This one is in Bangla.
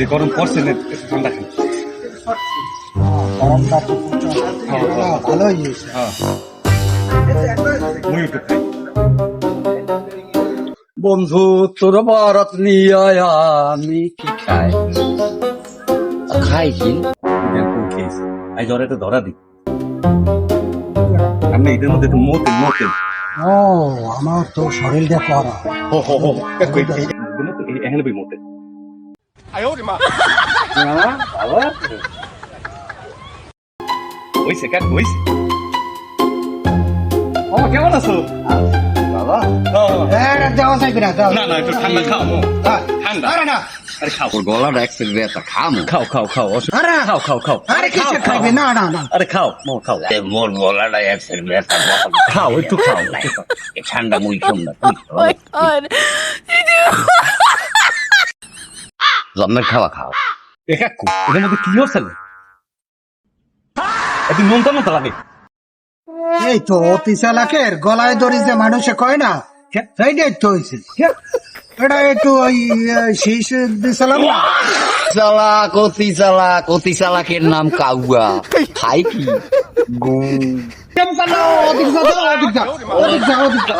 যে গরম পড়ছে না একটু ঠান্ডা খাই গরমটা তো প্রচন্ড। ভালোই হয়েছে। হ্যাঁ মুই একটু খাই বন্ধু তোর বারাত নিয়ে আমি কি খাই খাই কি দেখো খেয়েছি আজ ওরা তো ধরা দিই আমি এদের মধ্যে একটু মোটেল মোটেল ও আমার তো শরীরটা করা হো হো হো এখানে বই মোটেল বাবা হইছে কাক হইছে ও কেমন আছো বাবা যাওয়া যাইবে না যাও। না না একটু ঠান্ডা খাও ঠান্ডা আরে না আরে খাও ওর গলাটা একটু ব্যথা খামো খাও খাও খাও আরে খাও খাও খাও আরে কিসে খাইবে না না না আরে খাও মো খাও মোর গলাটা একটু ব্যথা খাও একটু খাও ঠান্ডা মুই খাম না God. জন্মের খাওয়া খাও কাকু এদের মধ্যে কি হচ্ছে একটু নুনতা নুনতা লাগে এই তো অতি চালাকের গলায় দড়ি যে মানুষে কয় না সেইটাই তো হয়েছে এটা একটু ওই শীষ দিছিলাম না অতি চালাকের নাম কাউয়া খাই কি গু ওদিক যা ওদিক যা ওদিক যা